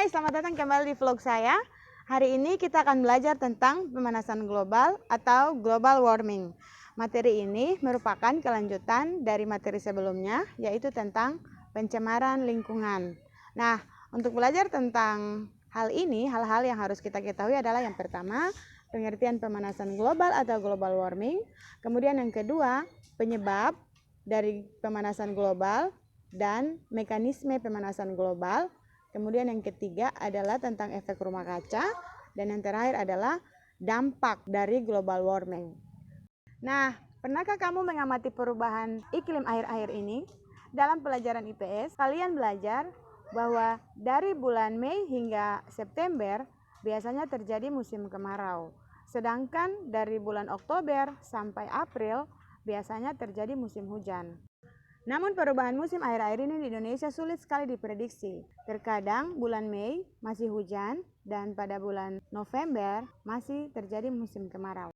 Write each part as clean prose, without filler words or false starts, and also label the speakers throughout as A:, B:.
A: Hai, selamat datang kembali di vlog saya. Hari ini kita akan belajar tentang pemanasan global atau global warming. Materi ini merupakan kelanjutan dari materi sebelumnya, yaitu tentang pencemaran lingkungan. Nah, untuk belajar tentang hal ini, hal-hal yang harus kita ketahui adalah yang pertama, pengertian pemanasan global atau global warming. Kemudian yang kedua, penyebab dari pemanasan global dan mekanisme pemanasan global. Kemudian yang ketiga adalah tentang efek rumah kaca, dan yang terakhir adalah dampak dari global warming. Nah, pernahkah kamu mengamati perubahan iklim akhir-akhir ini? Dalam pelajaran IPS, kalian belajar bahwa dari bulan Mei hingga September biasanya terjadi musim kemarau. Sedangkan dari bulan Oktober sampai April biasanya terjadi musim hujan. Namun perubahan musim akhir-akhir ini di Indonesia sulit sekali diprediksi. Terkadang bulan Mei masih hujan dan pada bulan November masih terjadi musim kemarau.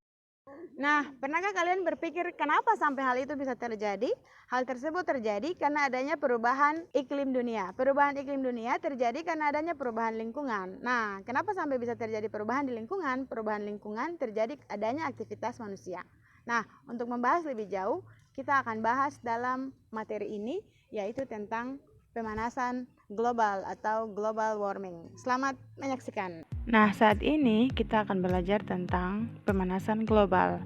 A: Nah, pernahkah kalian berpikir kenapa sampai hal itu bisa terjadi? Hal tersebut terjadi karena adanya perubahan iklim dunia. Perubahan iklim dunia terjadi karena adanya perubahan lingkungan. Nah, kenapa sampai bisa terjadi perubahan di lingkungan? Perubahan lingkungan terjadi adanya aktivitas manusia. Nah, untuk membahas lebih jauh, kita akan bahas dalam materi ini, yaitu tentang pemanasan global atau global warming. Selamat menyaksikan. Nah, saat ini kita akan belajar tentang pemanasan global.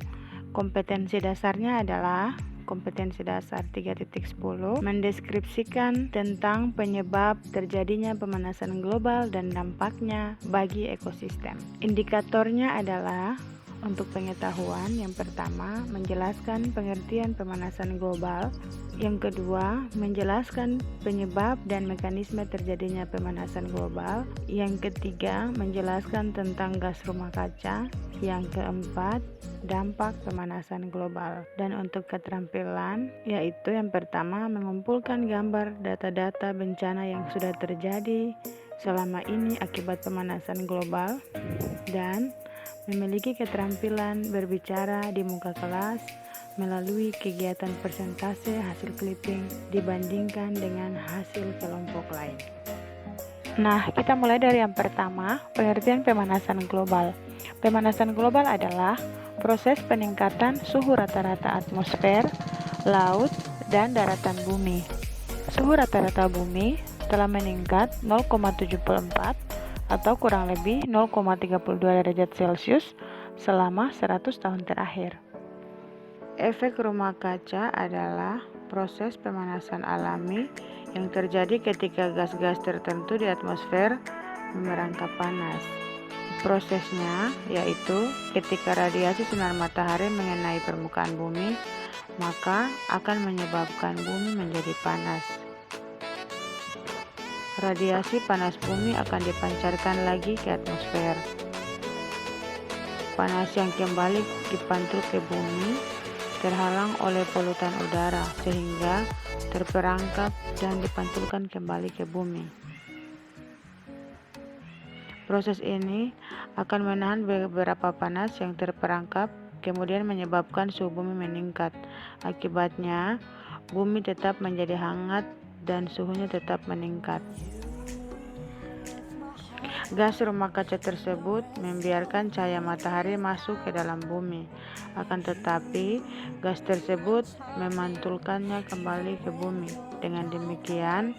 A: Kompetensi dasarnya adalah kompetensi dasar 3.10, mendeskripsikan tentang penyebab terjadinya pemanasan global dan dampaknya bagi ekosistem. Indikatornya adalah untuk pengetahuan, yang pertama menjelaskan pengertian pemanasan global, yang kedua menjelaskan penyebab dan mekanisme terjadinya pemanasan global, yang ketiga menjelaskan tentang gas rumah kaca, yang keempat dampak pemanasan global. Dan untuk keterampilan, yaitu yang pertama mengumpulkan gambar data-data bencana yang sudah terjadi selama ini akibat pemanasan global, dan memiliki keterampilan berbicara di muka kelas melalui kegiatan persentase hasil clipping dibandingkan dengan hasil kelompok lain. Nah, kita mulai dari yang pertama, pengertian pemanasan global. Pemanasan global adalah proses peningkatan suhu rata-rata atmosfer, laut, dan daratan bumi. Suhu rata-rata bumi telah meningkat 0,74 atau kurang lebih 0,32 derajat Celcius selama 100 tahun terakhir. Efek rumah kaca adalah proses pemanasan alami yang terjadi ketika gas-gas tertentu di atmosfer merangkap panas. Prosesnya yaitu ketika radiasi sinar matahari mengenai permukaan bumi, maka akan menyebabkan bumi menjadi panas. Radiasi panas bumi akan dipancarkan lagi ke atmosfer. Panas yang kembali dipantul ke bumi terhalang oleh polutan udara sehingga terperangkap dan dipantulkan kembali ke bumi. Proses ini akan menahan beberapa panas yang terperangkap, kemudian menyebabkan suhu bumi meningkat. Akibatnya, bumi tetap menjadi hangat dan suhunya tetap meningkat. Gas rumah kaca tersebut membiarkan cahaya matahari masuk ke dalam bumi. Akan tetapi, gas tersebut memantulkannya kembali ke bumi. Dengan demikian,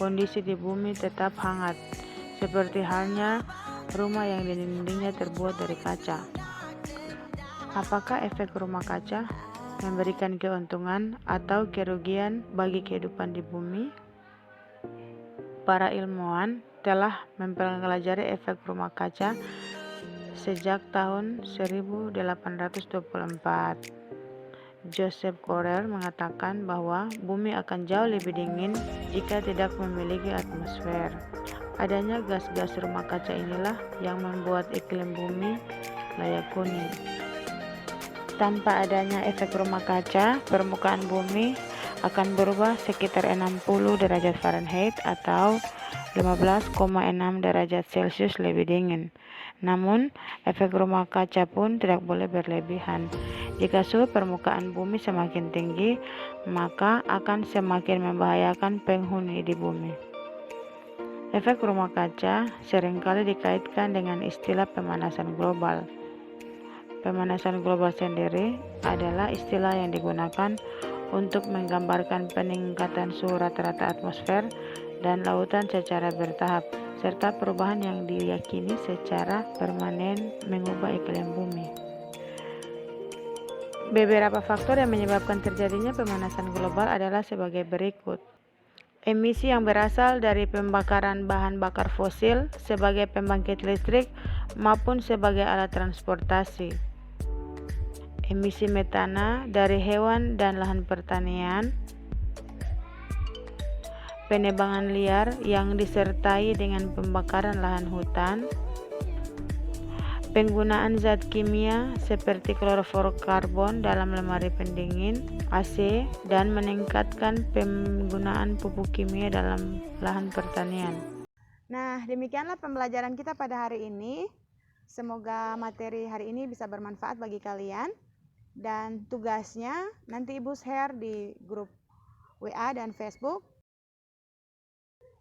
A: kondisi di bumi tetap hangat, seperti halnya rumah yang dindingnya terbuat dari kaca. Apakah efek rumah kaca memberikan keuntungan atau kerugian bagi kehidupan di bumi? Para ilmuwan telah mempelajari efek rumah kaca sejak tahun 1824. Joseph Correll mengatakan bahwa bumi akan jauh lebih dingin jika tidak memiliki atmosfer. Adanya gas-gas rumah kaca inilah yang membuat iklim bumi layak huni. Tanpa adanya efek rumah kaca, permukaan bumi akan berubah sekitar 60 derajat Fahrenheit atau 15,6 derajat Celcius lebih dingin. Namun, efek rumah kaca pun tidak boleh berlebihan. Jika suhu permukaan bumi semakin tinggi, maka akan semakin membahayakan penghuni di bumi. Efek rumah kaca seringkali dikaitkan dengan istilah pemanasan global. Pemanasan global sendiri adalah istilah yang digunakan untuk menggambarkan peningkatan suhu rata-rata atmosfer dan lautan secara bertahap, serta perubahan yang diyakini secara permanen mengubah iklim bumi. Beberapa faktor yang menyebabkan terjadinya pemanasan global adalah sebagai berikut. Emisi yang berasal dari pembakaran bahan bakar fosil sebagai pembangkit listrik maupun sebagai alat transportasi. Emisi metana dari hewan dan lahan pertanian. Penebangan liar yang disertai dengan pembakaran lahan hutan. Penggunaan zat kimia seperti klorofluorokarbon dalam lemari pendingin AC dan meningkatkan penggunaan pupuk kimia dalam lahan pertanian. Nah, demikianlah pembelajaran kita pada hari ini. Semoga materi hari ini bisa bermanfaat bagi kalian. Dan tugasnya nanti Ibu share di grup WA dan Facebook.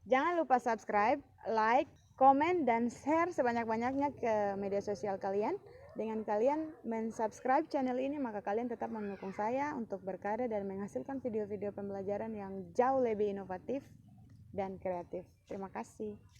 A: Jangan lupa subscribe, like, komen, dan share sebanyak-banyaknya ke media sosial kalian. Dengan kalian mensubscribe channel ini, maka kalian tetap mendukung saya untuk berkarya dan menghasilkan video-video pembelajaran yang jauh lebih inovatif dan kreatif. Terima kasih.